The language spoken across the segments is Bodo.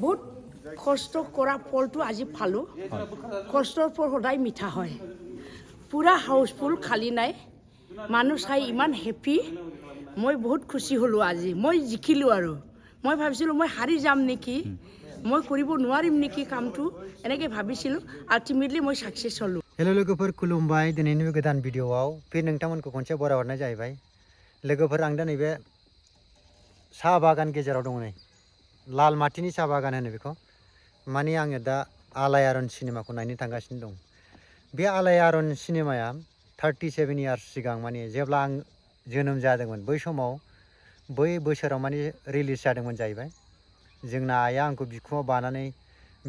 বহুত কষ্ট কৰা ফলটো আজি পালোঁ কষ্টৰ ফল সদায় মিঠা হয় পুৰা হাউচফুল খালী নাই মানুহ চাই ইমান হেপী মই বহুত খুচি হ'লোঁ আজি মই জিকিলোঁ আৰু মই ভাবিছিলোঁ মই হাৰি যাম নেকি মই কৰিব নোৱাৰিম নেকি কামটো এনেকৈ ভাবিছিলোঁ আল্টিমেটলি মই সাকসেস হ'লোঁ हेलो लोगोफोर खुलुमबाय दिनैनि बे गोदान भिडिअ'आव फिन नोंथांमोनखौ खनसे बरायहरनाय जाहैबाय लोगोफोर आं दा नैबे साहा बागान गेजेराव दङ नै लाल माटिनि साहा बागान होनो बेखौ माने आङो दा आलायारन सिनेमाखौ नायनो थांगासिनो दं बे आलायारन सिनेमाया 37 इयार्स सिगां माने जेब्ला आं जोनोम जादोंमोन बै समाव बै बोसोराव माने रिलिज जादोंमोन जाहैबाय जोंना आइया आंखौ बिखुङाव बानानै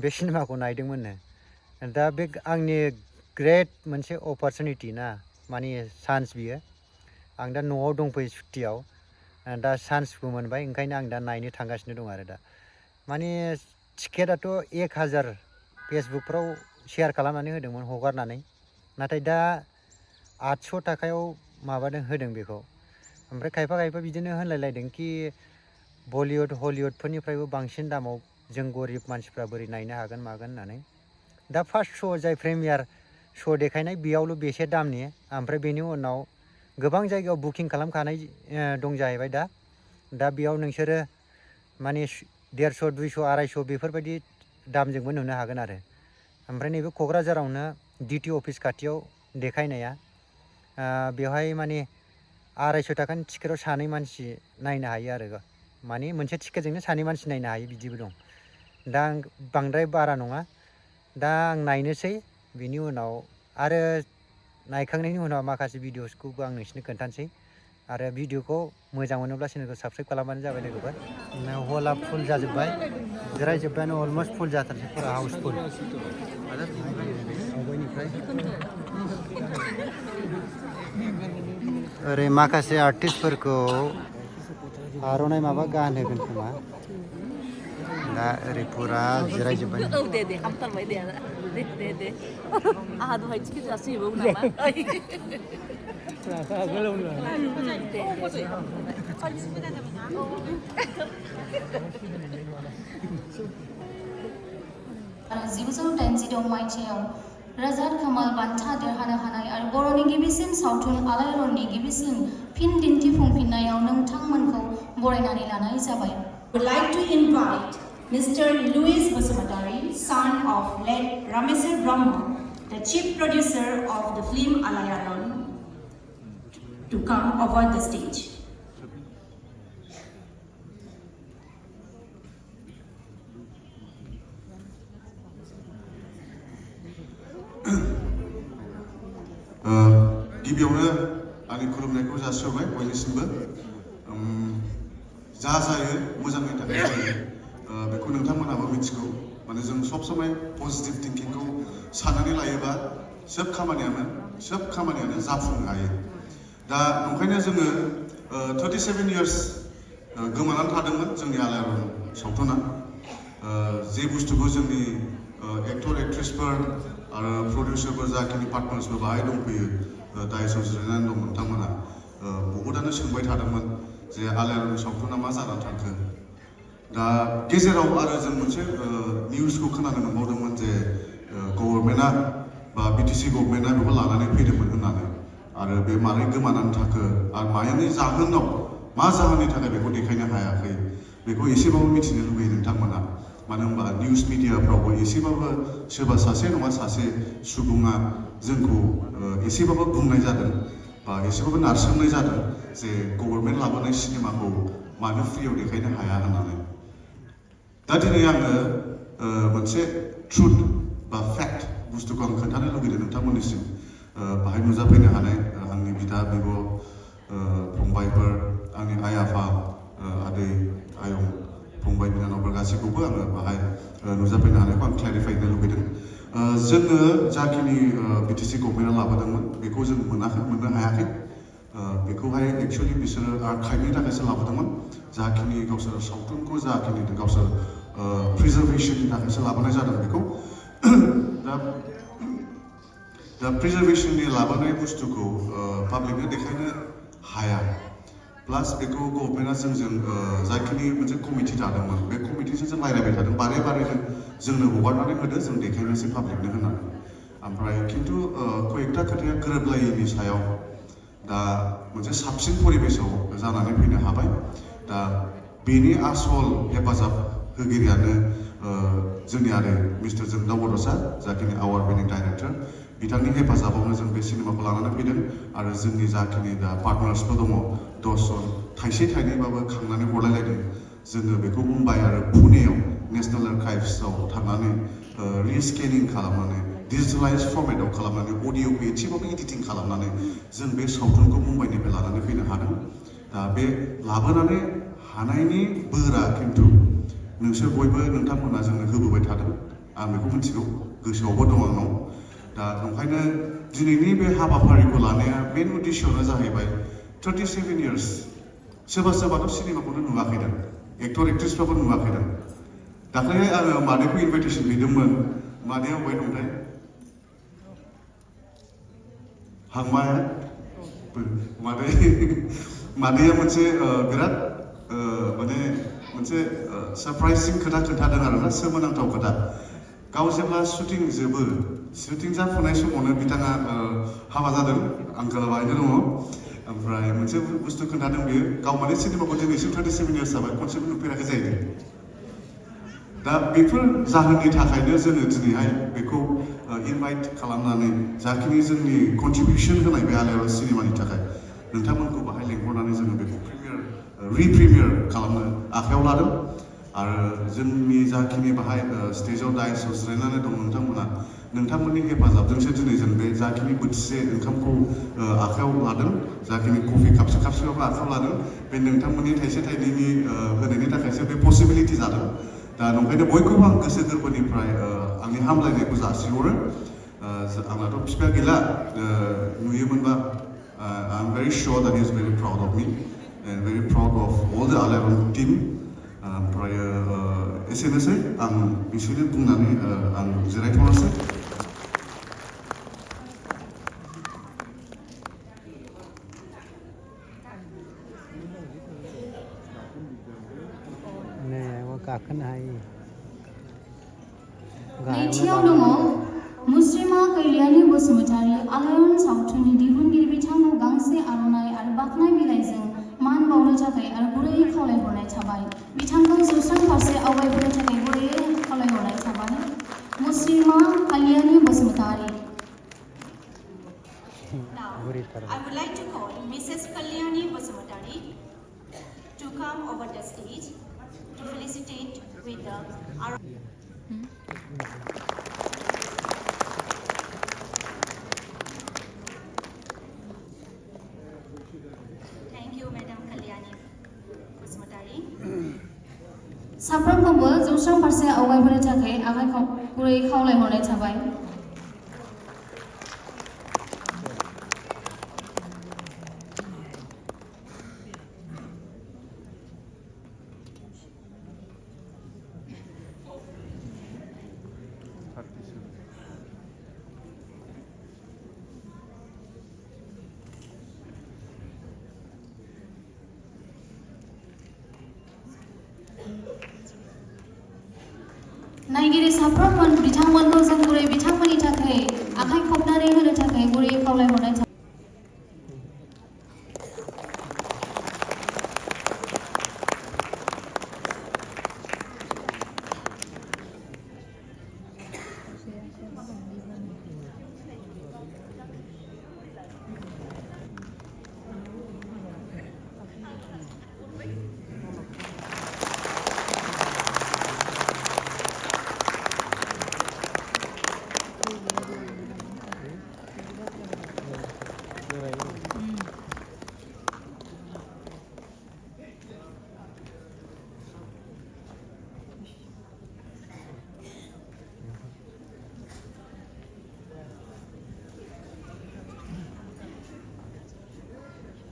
बे सिनेमाखौ नायदोंमोननो दा बे आंनि ग्रेट मोनसे अपरचुनिटी ना माने चान्स बियो आं दा न'आव दंफैयो सुट्टियाव दा चान्सबो मोनबाय ओंखायनो आं दा नायनो थांगासिनो दं आरो दा माने टिकेटआथ' 1000 फेसबुकफ्राव शेयार खालामनानै होदोंमोन हगारनानै नाथाय दा 800 थाखायाव माबादों होदों बेखौ ओमफ्राय खायफा खायफा बिदिनो होनलायलायदों कि बलिउड हलिउडफोरनिफ्रायबो बांसिन दामाव जों गरिब मानसिफ्रा बोरै नायनो हागोन मागोन होननानै दा फार्स्ट श' जाय प्रिमियार श' देखायनाय बेयावल' बेसे दामनि ओमफ्राय बेनि उनाव गोबां जायगायाव बुकिं खालामखानाय दं जाहैबाय दा बेयाव नोंसोरो माने 150 200 250 बेफोरबायदि दामजोंबो नुनो हागोन आरो ओमफ्राय नैबे क'क्राझारावनो डिटि अफिस खाथियाव देखायनाया बेवहाय माने 250 थाखानि टिकेटआव सानै मानसि नायनो हायो आरो माने मोनसे टिकेटजोंनो सानै मानसि नायनो हायो बिदिबो दं दा बांद्राय बारा नङा दा आं नायनोसै बिनि उनाव आरो नायखांनायनि उनाव माखासे भिडिअसखौबो आं नोंसिनो खोन्थानोसै आरो भिडिअखौ मोजां मोनोब्ला चेनेलखौ साबस्क्राइब खालामबानो जाबाय लोगोफोर हला फुल जाजोब्बाय जिरायजोब्बायानो अलमस्ट फुल जाथारसै फुरा हाउसफुल ओरै माखासे आर्टिस्टफोरखौ आर'नाइ माबा गानहोगोन खोमा दा ओरै फुरा जिरायजोब्बाय आहा दहाय टिकेट जासिगौ नामा मायथाइयाव राजाद कामाल बान्था देरहानो हानाय आरो बर'नि गिबिसिन सावथुन आलायारननि गिबिसिन फिन दिन्थिफुंफिननायाव नोंथांमोनखौ बरायनानै लानाय जाबाय। I would like to invite Mr. Louis Basumatari, son of late Ramesar Brahma, the chief producer of the film Alayaron, to come over the stage. गिबियावनो आंनि खुलुमनायखौ जासिहरबाय बयनिसिमबो जा जायो मोजांनि थाखाय जायो बेखौ नोंथांमोनाबो मिथिगौ माने जों सब समय पजिटिभ थिंकिंखौ साननानै लायोबा सोब खामानियानो जाफुंनो हायो दा ओंखायनो जोङो 37 इयार्स गोमानानै थादोंमोन जोंनि आलायारन सावथुना जे बुस्थुखौ जोंनि एक्टर एक्ट्रेसफोर आरो प्रडिउसारफोर जाखिनि पार्टनार्सफोर बाहाय दंफैयो दाइसआव जिरायनानै दं नोंथांमोना बहुतानो सोंबाय थादोंमोन जे आलायारन सावथुना मा जानानै थांखो दा गेजेराव आरो जों मोनसे निउसखौ खोनानो मोनबावदोंमोन जे गभर्नमेन्टआ बा बिटिसि गभर्नमेन्टआ बेखौ लानानै फैदोंमोन होननानै आरो बे मारै गोमानानै थाखो आरो मानि जाहोनाव मा जाहोननि थाखाय बेखौ देखायनो हायाखै बेखौ एसेबाबो मिथिनो लुबैयो नोंथांमोना मानो होनबा निउस मिडियाफ्रावबो एसेबाबो सोरबा सासे नङा सासे सुबुङा जोंखौ एसेबाबो बुंनाय जादों बा एसेबाबो नारसोमनाय जादों जे गभर्नमेन्ट लाबोनाय सिनेमाखौ मानो फ्रियाव देखायनो हाया होननानै दा दिनै आङो मोनसे ट्रुथ बा फैक्ट बुस्थुखौ आं खोन्थानो लुबैदों नोंथांमोननिसिम बाहाय नुजाफैनो हानाय आंनि बिदा बिब' फंबायफोर आंनि आइ आफा आदै आयं फंबाय बिनानावफोर गासैखौबो आङो बाहाय नुजाफैनो हानायखौ आं क्लेरिफाइ होनो लुबैदों जोङो जाखिनि बिटिसि गभर्नमेन्टआ लाबोदोंमोन बेखौ जों मोननो हायाखै बेखौहाय एक्चुअलि बिसोरो आर्काइभनि थाखायसो लाबोदोंमोन जाखिनि गावसोर सावथुनखौ जाखिनि गावसोर प्रिजार्भेसननि थाखायसो लाबोनाय जादों बेखौ दा प्रिजार्भेसननि लाबोनाय बुस्थुखौ पाब्लिकनो देखायनो हाया प्लास बेखौ गभर्नमेन्टआ जोंजों जाखिनि मोनसे कमिटि दादोंमोन बे कमिटिजों जों रायलायबाय थादों बारे बारेनो जोंनो हगारनानै होदो जों देखायनोसै पाब्लिकनो होननानै ओमफ्राय खिन्थु कयेकथा खोथाया गोरोबलायैनि सायाव दा मोनसे साबसिन परिबेसाव जानानै फैनो हाबाय दा बेनि आसल हेफाजाब होगिरियानो जोंनि आरो मिस्टार जोंदाव बड'सा जाखिनि आवार्ड विनिं डाइरेक्टर बिथांनि हेफाजाबावनो जों बे सिनेमाखौ लानानै फैदों आरो जोंनि जाखिनि दा पार्टनार्सफोर दङ 10 जन थाइसे थाइनैबाबो खांनानै हरलायलायदों जोङो बेखौ मुम्बाइ आरो पुनेयाव नेशनेल आर्काइभ्सआव थांनानै रिस्केनिं खालामनानै डिजिटेलाइज फर्मेटआव खालामनानै अडिअ'खौ एसेबाबो एडिटिं खालामनानै जों बे सावथुनखौ मुम्बाइनिफ्राय लानानै फैनो हादों दा बे लाबोनानै हानायनि बोरा खिन्थु नोंसोर बयबो नोंथांमोना जोंनो होबोबाय थादों आं बेखौ मिथिगौ गोसोआवबो दं आंनाव दा ओंखायनो दिनैनि बे हाबाफारिखौ लानाया मेन उद्देश्यआनो जाहैबाय 37 years सोरबा सोरबाथ' सिनेमाखौनो नुवाखैदां एक्टर एक्ट्रेसफ्राबो नुवाखैदां दाख्लैहाय आङो मादैखौ इनभाइटेसन हैदोंमोन मादैया अबाय दंथाय हांमाया मादैया मोनसे बिराद माने मोनसे सारप्राइजिं खोथा खोन्थादों आरोना सोमोनांथाव खोथा गाव जेब्ला शुटिं जोबो शुटिं जाफुनाय समावनो बिथाङा हाबा जादों आंखाला बाहायनो दङ ओमफ्राय मोनसे बुस्थु खोन्थादों बियो गाव माने सिनेमाखौ दिनैसिम 37 years जाबाय खनसेबो नुफेराखै जाहैदों दा बेफोर जाहोननि थाखायनो जोङो दिनैहाय बेखौ इनभाइट खालामनानै जाखिनि जोंनि कन्ट्रिबिउसन होनाय बे आलायारन सिनेमानि थाखाय नोंथांमोनखौ बाहाय लेंहरनानै जोङो बेखौ रिप्रिमियार खालामनो आखायाव लादों आरो जोंनि जाखिनि बाहाय स्टेजाव दाइसआव जिरायनानै दं नोंथांमोननि हेफाजाबजोंसो दिनै जों बे जाखिनि बोथिसे ओंखामखौ आखायाव लादों जाखिनि कफि कापसेबाबो आखायाव लादों बे नोंथांमोननि थाइसे थाइनैनि होनायनि थाखायसो बे पसिबिलिटि जादों दा नंखायनो बयखौबो आं गोसो गोरबोनिफ्राय आंनि हामलायनायखौ जासिहरो आंनाथ' बिफाया गैला नुयोमोनबा I am very sure that he is very proud of me and very proud of all the आलायारन टीम ओमफ्राय एसेनोसै आं बिसोरनो बुंनानै आं जिरायथ'नोसै गाखोनो हायो नैथियाव दङ मुस्रिमा कैलियानि बसुमतारी आलायारन सावथुननि दिहुनगिरि बिथांखौ गांसे आर'नाइ आरो बाख्नाय बिलाइजों मान बावनो थाखाय आरो गुरैयै खावलायहरनाय थाबाय बिथांखौ जौस्रां फारसे आवगायबोनो थाखाय गुरैयै खावलायहरनाय थाबाय मुस्रिमा कैलियानि Basumatary Now, I would like to call Mrs. Kalyani Basumatari to come over the stage to felicitate with the Thank you, Madam Kalyani Basumatari. साफ्रोमखौबो जौस्रां फारसे आवगायबोनो थाखाय आखाइ गुरैयै खावलायहरनाय थाबाय नायगिरि साफ्रोम बिथांमोनखौ जों गुरै बिथांमोननि थाखाय आखाइ खबनानै होनो थाखाय गुरैयै खावलायहरनाय थाबाय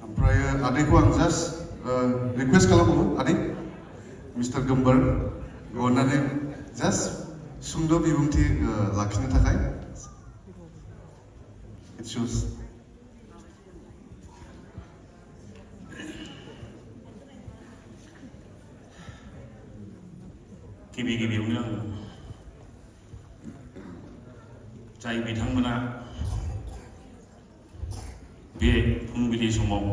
ओमफ्राय आदैखौ आं जास्ट रिक्वेस्ट खालामो आदै मिस्टार गोम्बर अननानै जास्ट सुंद' बिबुंथि लाखिनो थाखाय इट्स गिबियावनो आं जाय बिथांमोना बे फुंबिलि समाव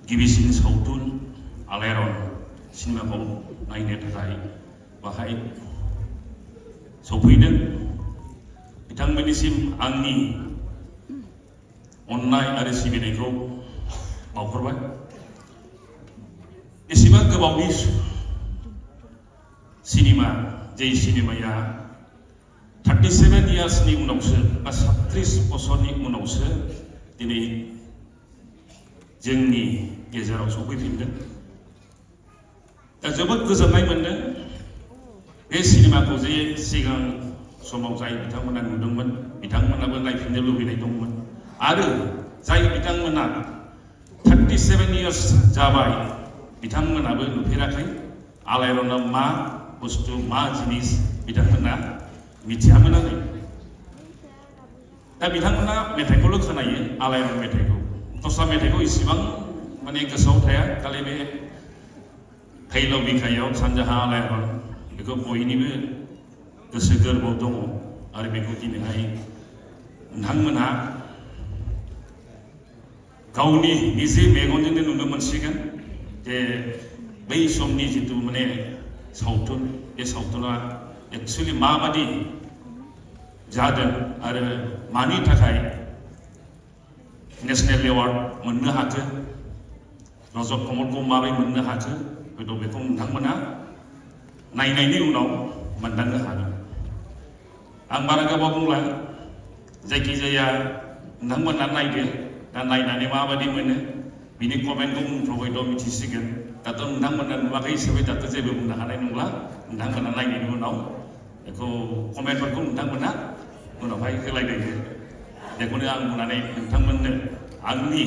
गिबिसिन सावथुन आलायारन सिनेमाखौ नायनो थाखाय बाहाय सफैदों बिथांमोननिसिम आंनि अननाय आरो सिबिनायखौ बावहरबाय। एसेबां गोबावनि सिनेमा जे सिनेमाया 37 इयार्सनि उनावसो बा 37 बोसोरनि उनावसो दिनै जोंनि गेजेराव सफैफिनदों। दा जोबोद गोजोननाय मोनदों बे सिनेमाखौ जे सिगां समाव जाय बिथांमोना नुदोंमोन बिथांमोनाबो नायफिननो लुबैनाय दंमोन आरो जाय बिथांमोना 37 इयार्स जाबाय बिथांमोनाबो नुफेराखै आलायारना मा बुस्थु मा जिनिस बिथांमोना मिथियामोन आरो दा बिथांमोना मेथाइखौल' खोनायो आलायारन मेथाइखौ दस्रा मेथाइखौ इसेबां माने गोसोआव थाया खालि बे फैलाव बिखायाव सानजाहा आलायारन बेखौ बयनिबो गोसो गोरबोआव दङ आरो बेखौ दिनैहाय नोंथांमोनहा गावनि निजे मेगनजोंनो नुनो मोनसिगोन जे बै समनि जितु माने सावथुन बे सावथुना एक्चुअलि माबादि जादों आरो मानि थाखाय नेशनेल एवार्ड मोननो हाखो रजत कमलखौ माबोरै मोननो हाखो हयथ' बेखौ नोंथांमोना नायनायनि उनाव मोनदांनो हागोन। आं बारा गोबाव बुंला जायखिजाया नोंथांमोना नायदो दा नायनानै माबादि मोनो बिनि कमेन्टखौ उनफ्राव हयथ' मिथिसिगोन दाथ' नोंथांमोना नुवाखै हिसाबै दाथ' जेबो बुंनो हानाय नंला नोंथांमोना नायनायनि उनाव बेखौ कमेन्टफोरखौ नोंथांमोना उनावहाय होलायदो बेखौनो आं बुंनानै नोंथांमोननो आंनि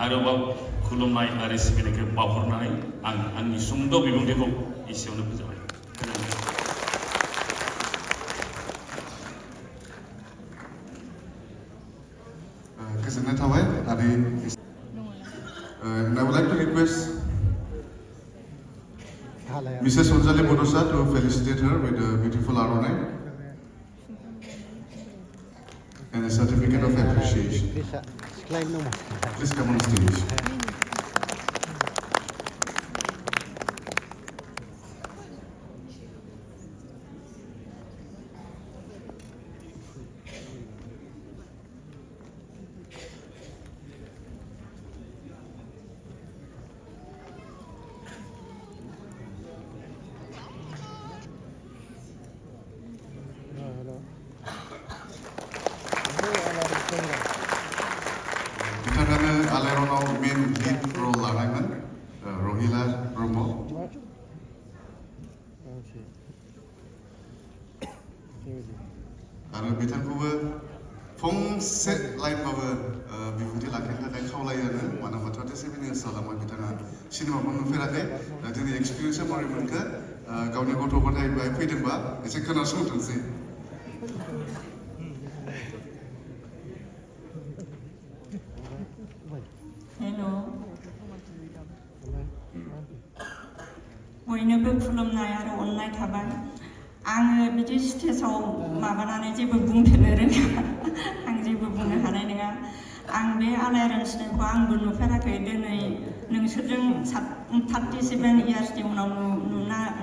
आरोबाव खुलुमनाय आरो सिबिनायखौ बावहरनानै आं आंनि सुंद' बिबुंथिखौ एसेयावनो फोजोबबाय। गोजोननाय थाबाय आदै I would like to request Mrs. Onjali Bodosa to felicitate her with a beautiful aronai and a certificate of appreciation. Please come on stage. बिथाङानो आलायारनाव मेन लिड रल लानायमोन रहिला ब्रह्म आरो बिथांखौबो फंसे लाइनबाबो बिबुंथि लाखिनो थाखाय खावलायो आरो मानो होनबा 37 इयार्स जालांबाय बिथाङा सिनेमाखौ नुफेराखै दिनै एक्सपिरियेन्सआ माबोरै मोनखो गावनि गथ' गथाय बेहाय फैदोंबा एसे खोनासंथोंसै। हेलो बयनोबो खुलुमनाय आरो अननाय थाबाय। आङो बिदि स्टेजाव माबानानै जेबो बुंफेरनो रोङा आं जेबो बुंनो हानाय नङा। आं बे आलायारन सिनेमाखौ आंबो नुफेराखै दिनै नोंसोरजों 37 इयार्सनि उनाव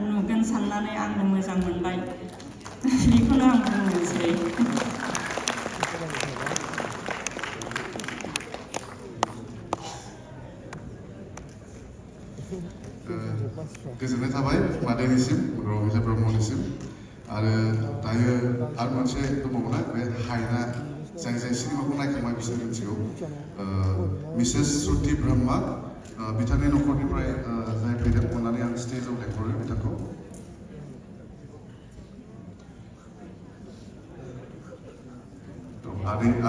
नुगोन साननानै आंनो मोजां मोनबाय बेखौनो आं बुंनोसै। गोजोननाय थाबाय मादैनिसिम रहिला ब्रह्मनिसिम आरो दायो आरो मोनसे दंबावोना बे हायना जाय सिनेमाखौ नायखांबाय बिसोर मिथिगौ मिसेस श्रुति ब्रह्मा बिथांनि न'खरनिफ्राय जाय फैदों अननानै आं स्टेजाव लेंहरो बिथांखौ।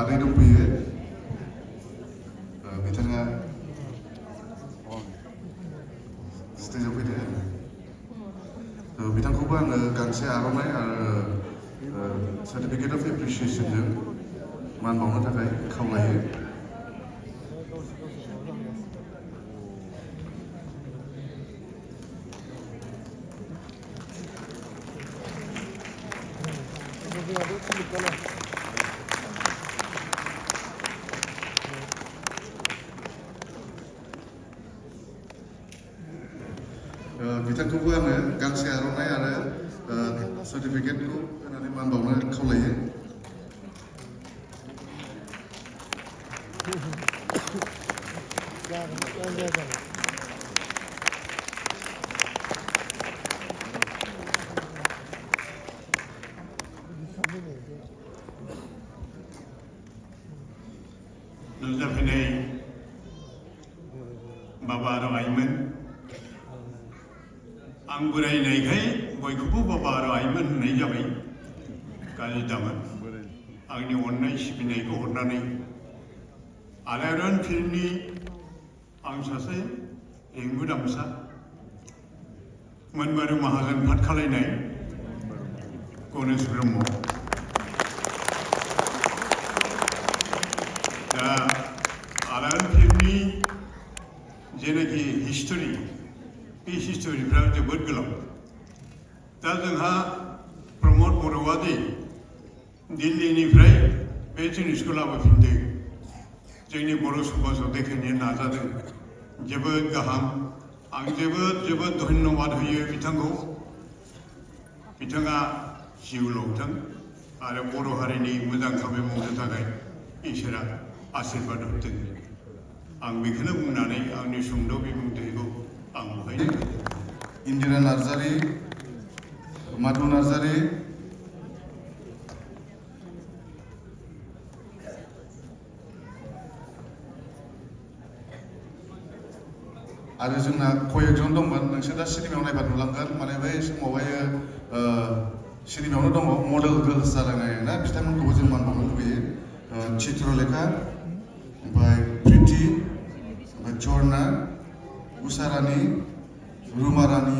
आदै दंफैयो बिथाङा स्टेजाव फैदो बिथांखौबो आङो गांसे आर'नाइ आरो सार्टिफिकेट अफ एप्रिसिएसनजों मान बावनो थाखाय खावलायो। बिथांखौबो आङो गांसे आर'नाइ आरो सार्टिफिकेटखौ होनानै मान बावनो खावलायो। नुजाफैनाय बाबा आरो आइमोन, आं बोरायनायखाय बयखौबो बाबा आरो आइमोन होननाय जाबाय। गाज्रि दामोन आंनि अननाय सिबिनायखौ हरनानै आलायारन फिल्मनि आं सासे एंगु दामसा मोनबारु माहाजोन फाट खालायनाय गणेश ब्रह्म। दा आलायारन फिल्मनि जेनाखि हिस्टरि, बे हिस्टरिफ्रा जोबोद गोलाव। दा जोंहा प्रमद बर'आ दि दिल्लीनिफ्राय बे जिनिसखौ लाबोफिनदों, जोंनि बर' समाजाव देखायनो नाजादों, जोबोद गाहाम। आं जोबोद धन्यबाद होयो बिथांखौ। बिथाङा जिउ लावथों आरो बर' हारिनि मोजां खामानि मावनो थाखाय इसोरा आशीर्बाद होथों। आं बेखौनो बुंनानै आंनि सुंद' बिबुंथिखौ आं बहायनो इन्दिरा नार्जारि, माधु नार्जारि, आरो जोंना कयेकजन दंमोन। नोंसोर दा सिनेमायाव नायबा नुलांगोन। माने बै समावहाय सिनेमायावनो दङ मडेल गार्लस जालायनाय ना, बिथांमोनखौबो जों मान बावनो लुगैयो। चित्रलेखा, ओमफ्राय प्रिति, ओमफ्राय झरना, उषा रानी, रुमा रानी,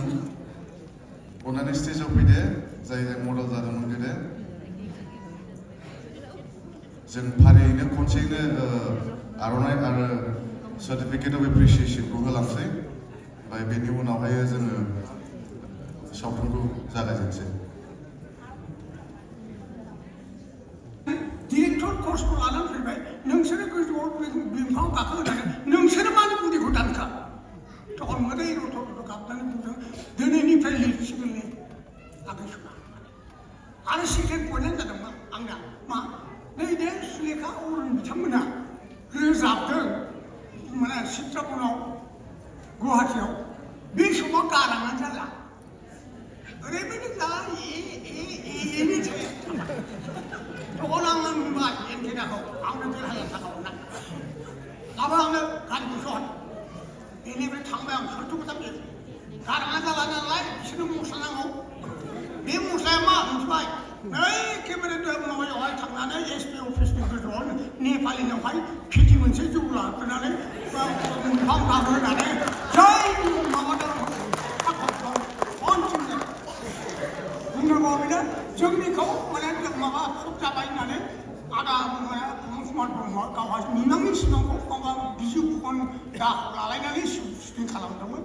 अननानै स्टेजाव फैदो, जाय मडेल जादोंमोन गोदो। जों फारियैनो खनसेयैनो आर'नाइ आरो सार्टिफिकेट अफ एप्रिसिएसनखौ होलांसै, ओमफ्राय बेनि उनावहाय जोङो सावथुनखौ जागायजेनसै। डिरेक्टर कर्सखौ लानानै फैबाय, नोंसोरो गोजौआव बिफाङाव गाखोहोनानै नोंसोरो मानो गुदिखौ दानखा? तখন मोदै रथ' रथ' गाबनानै बुंदों दिनैनिफ्राय लिरसिगोनलै आगै सुखा। आरो सेकेन्ड पइन्टआ जादोंमोन आंना मा, नैबे सुलेखा अरुण बिथांमोना रोजाबदों माने चित्रकूटाव गुवाहाटीयाव। बे समाव गाराङा जाला, ओरैबायदि जाला एनि थायो। तখন आङो नुबाय एन्टेनाखौ, आंनो 1,000 थाखा हरनाय। लाबो आंनो गारिखौ सहर। बेनिफ्राय थांबाय आं सल्टुकुटा बे गाराङा जाला नालाय बिसोरनो मस्ला नांगौ। बे मस्लाया मा मिथिबाय? एखेबारे माबायावहाय थांनानै एसपि अफिसनि गोजौआव नेपालिनावहाय पेटि मोनसे जौ लाबोनानै बिफां गाखोनानै जै माबादों बुंनांगौ बेनो जोंनिखौ माने माबा फब जाबाय होननानै आदा मुसमान ब्रह्मआ गावहा मिमांनि सिमांखौ माबा बिजु फन दाखौ लालायनानै सुटिं खालामदोंमोन।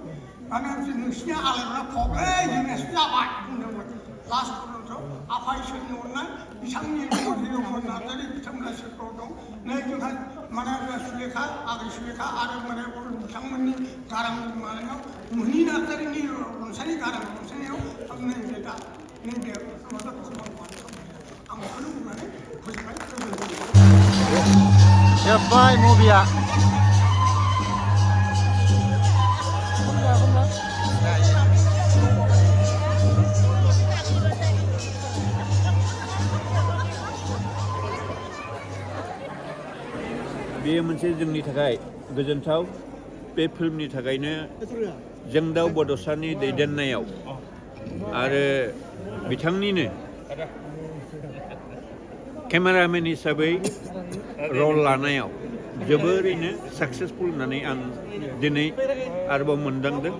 माने नोंसिनि आलायना फबलै जोंनियासो जाबाय बुंदोंमोन। लास्ट पर्यन्त आफा इसोरनि अननाय बिथांनि हिर'मोन नार्जारि बिथांमोना सेक्टराव दं। नै जोंहा माने सुलेखा, आगै सुलेखा आरो माने बिथांमोननि गारां मानायाव मुनि नार्जारिनि रनसायनि गारां रनसायनायाव नैबे दा नैबे आं बेखौनो बुंनानै फोजोबबाय। जोब्बाय मुभिया। बेयो मोनसे जोंनि थाखाय गोजोनथाव। बे फिल्मनि थाखायनो जोंदाव बड'सानि दैदेननायाव आरो बिथांनिनो केमेरामेन हिसाबै रल लानायाव जोबोरैनो साक्सेसफुल होननानै आं दिनै आरोबाव मोनदांदों।